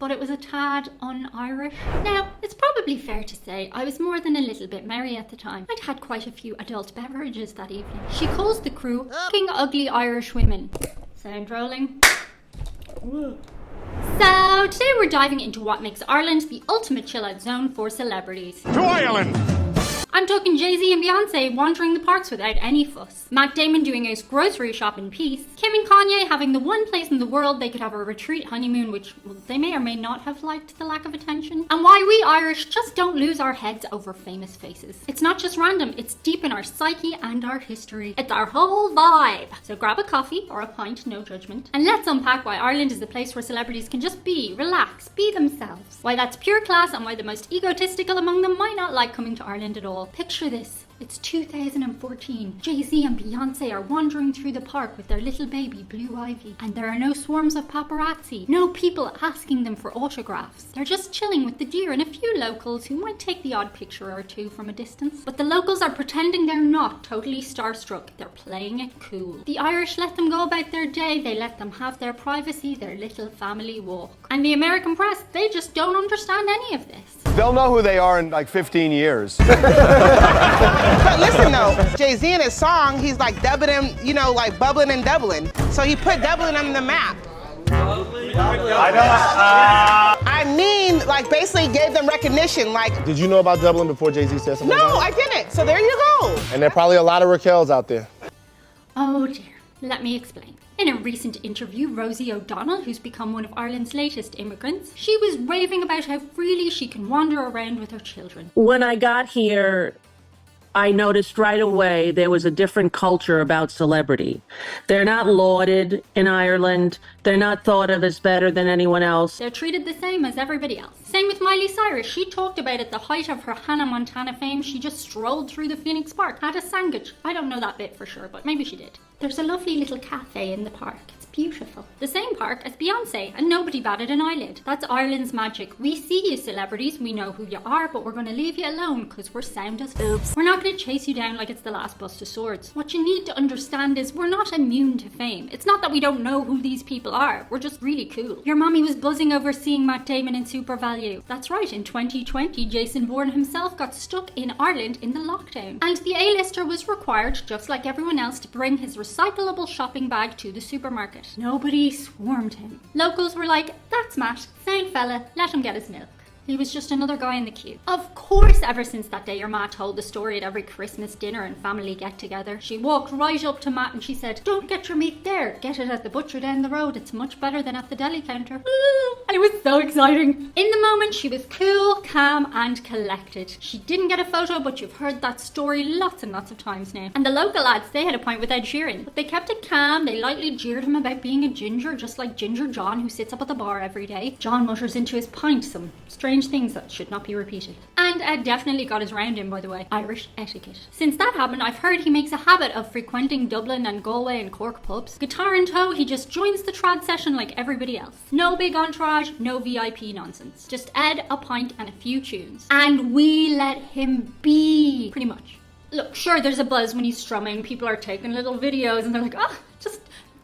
but it was a tad un-Irish. Now, it's probably fair to say I was more than a little bit merry at the time. I'd had quite a few adult beverages that evening. She calls the crew fucking ugly Irish women. Sound rolling? So, today we're diving into what makes Ireland the ultimate chill-out zone for celebrities. To Ireland! I'm talking Jay-Z and Beyoncé wandering the parks without any fuss. Matt Damon doing his grocery shop in peace. Kim and Kanye having the one place in the world they could have a retreat honeymoon, which they may or may not have liked the lack of attention. And why we Irish just don't lose our heads over famous faces. It's not just random, it's deep in our psyche and our history. It's our whole vibe. So grab a coffee or a pint, no judgment, and let's unpack why Ireland is the place where celebrities can just be, relax, be themselves. Why that's pure class and why the most egotistical among them might not like coming to Ireland at all. Picture this. It's 2014. Jay-Z and Beyoncé are wandering through the park with their little baby, Blue Ivy. And there are no swarms of paparazzi. No people asking them for autographs. They're just chilling with the deer and a few locals who might take the odd picture or two from a distance. But the locals are pretending they're not totally starstruck. They're playing it cool. The Irish let them go about their day. They let them have their privacy, their little family walk. And the American press, they just don't understand any of this. They'll know who they are in like 15 years. But listen though, Jay-Z in his song, he's like dubbing him, you know, like bubbling and doubling. So he put Dublin on the map. I mean, like basically gave them recognition, like. Did you know about Dublin before Jay-Z said something No, about it? I didn't. So there you go. And there are probably a lot of Raquels out there. Oh dear, let me explain. In a recent interview, Rosie O'Donnell, who's become one of Ireland's latest immigrants, she was raving about how freely she can wander around with her children. When I got here, I noticed right away there was a different culture about celebrity. They're not lauded in Ireland. They're not thought of as better than anyone else. They're treated the same as everybody else. Same with Miley Cyrus. She talked about at the height of her Hannah Montana fame, she just strolled through the Phoenix Park, had a sandwich. I don't know that bit for sure, but maybe she did. There's a lovely little cafe in the park. It's beautiful. The same park as Beyoncé, and nobody batted an eyelid. That's Ireland's magic. We see you celebrities, we know who you are, but we're gonna leave you alone because we're sound as oops. We're not gonna chase you down like it's the last bus to Swords. What you need to understand is we're not immune to fame. It's not that we don't know who these people are. We're just really cool. Your mommy was buzzing over seeing Matt Damon in Super Value. That's right, in 2020, Jason Bourne himself got stuck in Ireland in the lockdown. And the A-lister was required, just like everyone else, to bring his recyclable shopping bag to the supermarket. Nobody swarmed him. Locals were like, that's Matt, sound fella, let him get his milk. He was just another guy in the queue. Of course, ever since that day, your ma told the story at every Christmas dinner and family get-together. She walked right up to Matt and she said, don't get your meat there. Get it at the butcher down the road. It's much better than at the deli counter. And it was so exciting. In the moment, she was cool, calm, and collected. She didn't get a photo, but you've heard that story lots and lots of times now. And the local lads, they had a point with Ed Sheeran. But they kept it calm. They lightly jeered him about being a ginger, just like Ginger John, who sits up at the bar every day. John mutters into his pint some strange things that should not be repeated. And Ed definitely got his round in, by the way. Irish etiquette. Since that happened, I've heard he makes a habit of frequenting Dublin and Galway and Cork pubs. Guitar in tow, he just joins the trad session like everybody else. No big entourage, no VIP nonsense. Just Ed, a pint, and a few tunes. And we let him be, pretty much. Look, sure, there's a buzz when he's strumming. People are taking little videos and they're like, oh, just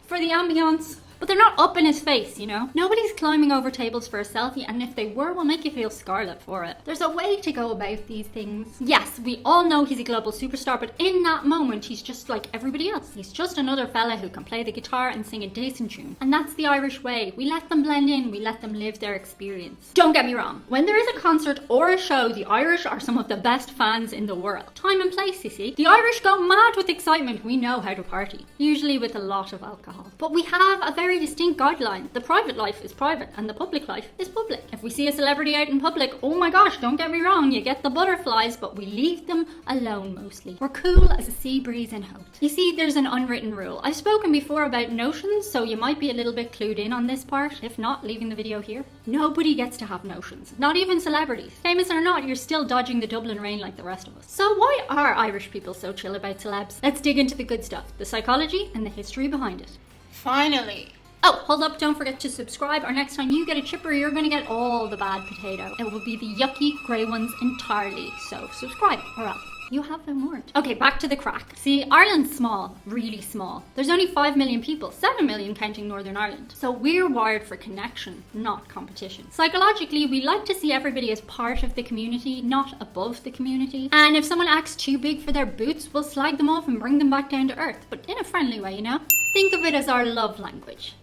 for the ambience. But they're not up in his face, you know? Nobody's climbing over tables for a selfie, and if they were, we'll make you feel scarlet for it. There's a way to go about these things. Yes, we all know he's a global superstar, but in that moment, he's just like everybody else. He's just another fella who can play the guitar and sing a decent tune. And that's the Irish way. We let them blend in, we let them live their experience. Don't get me wrong. When there is a concert or a show, the Irish are some of the best fans in the world. Time and place, you see. The Irish go mad with excitement. We know how to party. Usually with a lot of alcohol. But we have a very distinct guideline. The private life is private and the public life is public. If we see a celebrity out in public, oh my gosh, don't get me wrong, you get the butterflies, but we leave them alone mostly. We're cool as a sea breeze in Hout. You see, there's an unwritten rule. I've spoken before about notions, so you might be a little bit clued in on this part. If not, leaving the video here. Nobody gets to have notions. Not even celebrities. Famous or not, you're still dodging the Dublin rain like the rest of us. So why are Irish people so chill about celebs? Let's dig into the good stuff, the psychology and the history behind it. Finally. Oh, hold up, don't forget to subscribe, or next time you get a chipper, you're gonna get all the bad potato. It will be the yucky grey ones entirely, so subscribe or else. You have been warned. Okay, back to the crack. See, Ireland's small, really small. There's only 5 million people, 7 million counting Northern Ireland. So we're wired for connection, not competition. Psychologically, we like to see everybody as part of the community, not above the community. And if someone acts too big for their boots, we'll slag them off and bring them back down to earth, but in a friendly way, you know? Think of it as our love language.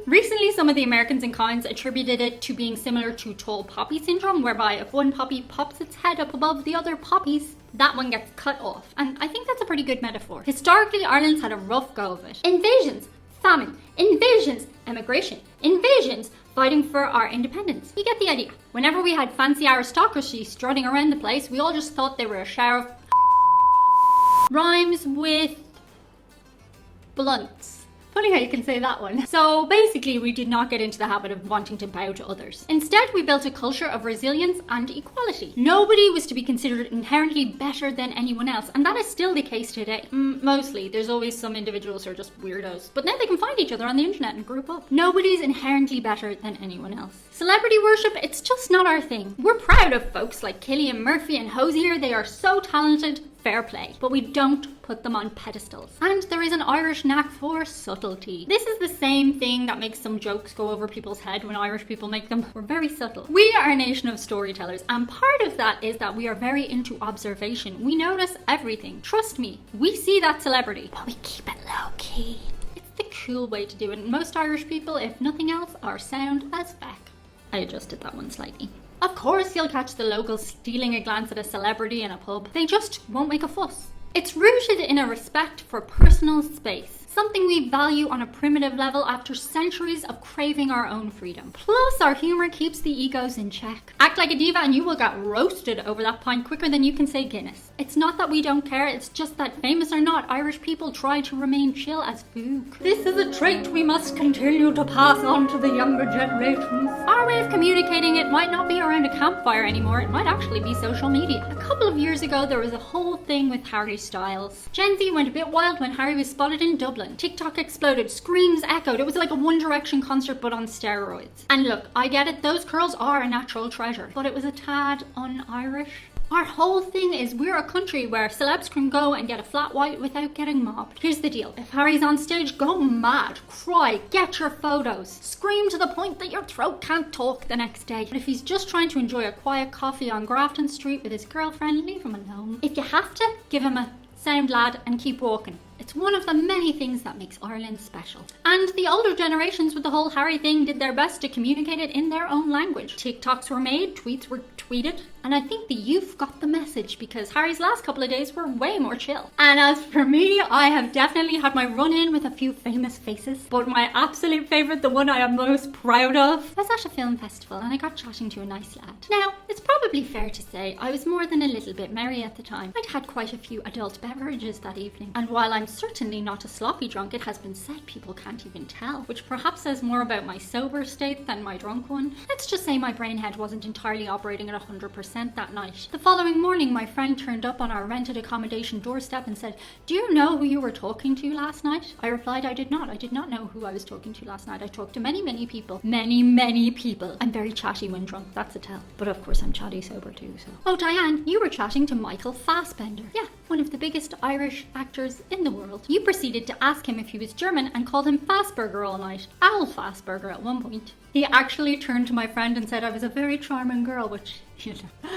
Recently, some of the Americans and cons attributed it to being similar to tall poppy syndrome, whereby if one poppy pops its head up above the other poppies, that one gets cut off. And I think that's a pretty good metaphor. Historically, Ireland's had a rough go of it. Invasions, famine, invasions, emigration, invasions, fighting for our independence. You get the idea. Whenever we had fancy aristocracy strutting around the place, we all just thought they were a shower of rhymes with blunts. Funny how you can say that one. So basically, we did not get into the habit of wanting to bow to others. Instead, we built a culture of resilience and equality. Nobody was to be considered inherently better than anyone else, and that is still the case today. Mostly. There's always some individuals who are just weirdos. But now they can find each other on the internet and group up. Nobody's inherently better than anyone else. Celebrity worship, it's just not our thing. We're proud of folks like Cillian Murphy and Hosier. They are so talented. Fair play, but we don't put them on pedestals. And there is an Irish knack for subtlety. This is the same thing that makes some jokes go over people's head when Irish people make them. We're very subtle. We are a nation of storytellers, and part of that is that we are very into observation. We notice everything. Trust me, we see that celebrity, but we keep it low key. It's the cool way to do it. And most Irish people, if nothing else, are sound as feck. I adjusted that one slightly. Of course you'll catch the locals stealing a glance at a celebrity in a pub. They just won't make a fuss. It's rooted in a respect for personal space, something we value on a primitive level after centuries of craving our own freedom. Plus, our humour keeps the egos in check. Act like a diva and you will get roasted over that pint quicker than you can say Guinness. It's not that we don't care, it's just that, famous or not, Irish people try to remain chill as fuck. This is a trait we must continue to pass on to the younger generations. Our way of communicating it might not be around a campfire anymore, it might actually be social media. A couple of years ago, there was a whole thing with Harry Styles. Gen Z went a bit wild when Harry was spotted in Dublin. TikTok exploded, screams echoed. It was like a One Direction concert but on steroids. And look, I get it, those curls are a natural treasure, but it was a tad un-Irish. Our whole thing is we're a country where celebs can go and get a flat white without getting mobbed. Here's the deal. If Harry's on stage, go mad, cry, get your photos, scream to the point that your throat can't talk the next day. But if he's just trying to enjoy a quiet coffee on Grafton Street with his girlfriend, leave him alone. If you have to, give him a sound lad and keep walking. It's one of the many things that makes Ireland special. And the older generations with the whole Harry thing did their best to communicate it in their own language. TikToks were made, tweets were tweeted, and I think the youth got the message because Harry's last couple of days were way more chill. And as for me, I have definitely had my run-in with a few famous faces, but my absolute favourite, the one I am most proud of, was at a film festival and I got chatting to a nice lad. Now, it's probably fair to say I was more than a little bit merry at the time. I'd had quite a few adult beverages that evening, and while I'm certainly not a sloppy drunk, it has been said people can't even tell, which perhaps says more about my sober state than my drunk one. Let's just say my brain head wasn't entirely operating at 100% that night. The following morning, my friend turned up on our rented accommodation doorstep and said, "Do you know who you were talking to last night?" I replied, I did not. I did not know who I was talking to last night. I talked to many people. Many people. I'm very chatty when drunk, that's a tell. But of course I'm chatty sober too, so. "Oh, Diane, you were chatting to Michael Fassbender." "Yeah, one of the biggest Irish actors in the world. You proceeded to ask him if he was German and called him Fassberger all night. Owl Fassberger at one point." He actually turned to my friend and said I was a very charming girl, which, you know.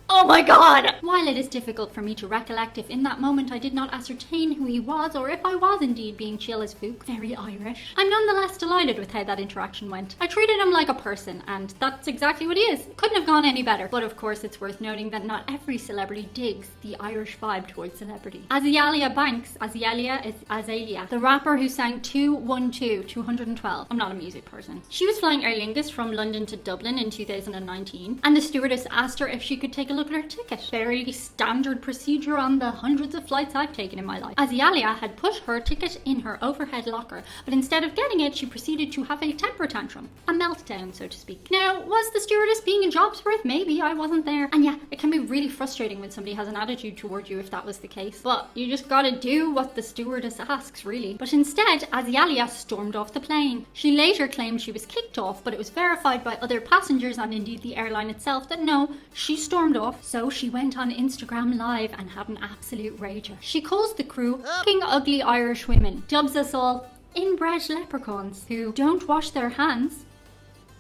Oh my god! While it is difficult for me to recollect if in that moment I did not ascertain who he was or if I was indeed being chill as fook, very Irish, I'm nonetheless delighted with how that interaction went. I treated him like a person, and that's exactly what he is. It couldn't have gone any better. But of course it's worth noting that not every celebrity digs the Irish vibe towards celebrity. Azealia Banks, Azealia is Azealia, the rapper who sang 212, 212. I'm not a music person. She was flying Aer Lingus from London to Dublin in 2019, and the stewardess asked her if she could take a look at her ticket. Very standard procedure on the hundreds of flights I've taken in my life. Azealia had put her ticket in her overhead locker, but instead of getting it, she proceeded to have a temper tantrum. A meltdown, so to speak. Now, was the stewardess being a job's worth? Maybe, I wasn't there. And yeah, it can be really frustrating when somebody has an attitude toward you if that was the case. But you just gotta do what the stewardess asks, really. But instead, Azealia stormed off the plane. She later claimed she was kicked off, but it was verified by other passengers and indeed the airline itself that no, she stormed off off, so she went on Instagram Live and had an absolute rager. She calls the crew fucking ugly Irish women, dubs us all inbred leprechauns who don't wash their hands,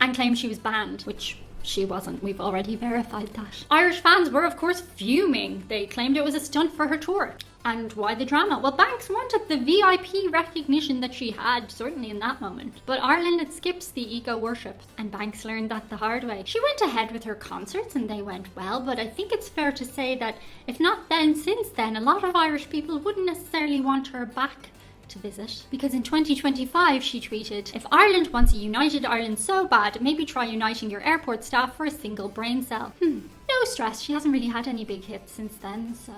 and claims she was banned, which she wasn't. We've already verified that. Irish fans were of course fuming. They claimed it was a stunt for her tour. And why the drama? Well, Banks wanted the VIP recognition that she had, certainly in that moment. But Ireland, it skips the ego worship, and Banks learned that the hard way. She went ahead with her concerts and they went well, but I think it's fair to say that if not then, since then, a lot of Irish people wouldn't necessarily want her back to visit. Because in 2025, she tweeted, "If Ireland wants a united Ireland so bad, maybe try uniting your airport staff for a single brain cell." No stress, she hasn't really had any big hits since then, so...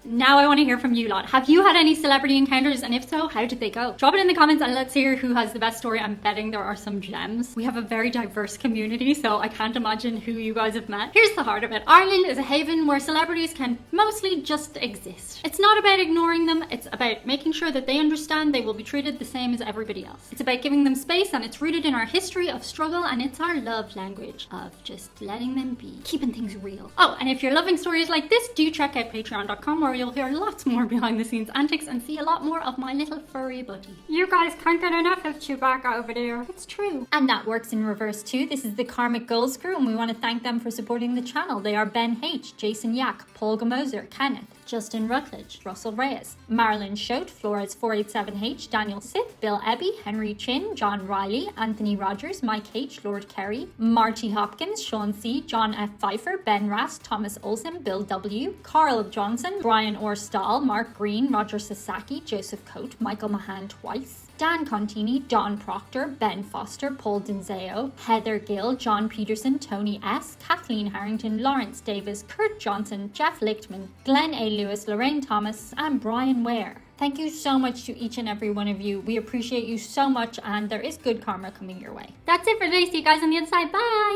Now I want to hear from you lot. Have you had any celebrity encounters, and if so, how did they go? Drop it in the comments and let's hear who has the best story. I'm betting there are some gems. We have a very diverse community, so I can't imagine who you guys have met. Here's the heart of it. Ireland is a haven where celebrities can mostly just exist. It's not about ignoring them, it's about making sure that they understand they will be treated the same as everybody else. It's about giving them space, and it's rooted in our history of struggle, and it's our love language of just letting them be, keeping things real. Oh, and if you're loving stories like this, do check out patreon.com, where you'll hear lots more behind the scenes antics and see a lot more of my little furry buddy. You guys can't get enough of Chewbacca over there. It's true. And that works in reverse too. This is the Karmic Goals crew, and we want to thank them for supporting the channel. They are Ben H, Jason Yak, Paul Gamoser, Kenneth, Justin Rutledge, Russell Reyes, Marilyn Schote, Flores 487H, Daniel Sith, Bill Ebby, Henry Chin, John Riley, Anthony Rogers, Mike H, Lord Kerry, Marty Hopkins, Sean C, John F. Pfeiffer, Ben Rast, Thomas Olsen, Bill W, Carl Johnson, Brian Orstall, Mark Green, Roger Sasaki, Joseph Coate, Michael Mahan twice, Dan Contini, Don Proctor, Ben Foster, Paul Denzeo, Heather Gill, John Peterson, Tony S, Kathleen Harrington, Lawrence Davis, Kurt Johnson, Jeff Lichtman, Glenn A. Lewis, Lorraine Thomas, and Brian Ware. Thank you so much to each and every one of you. We appreciate you so much, and there is good karma coming your way. That's it for today. See you guys on the other side. Bye!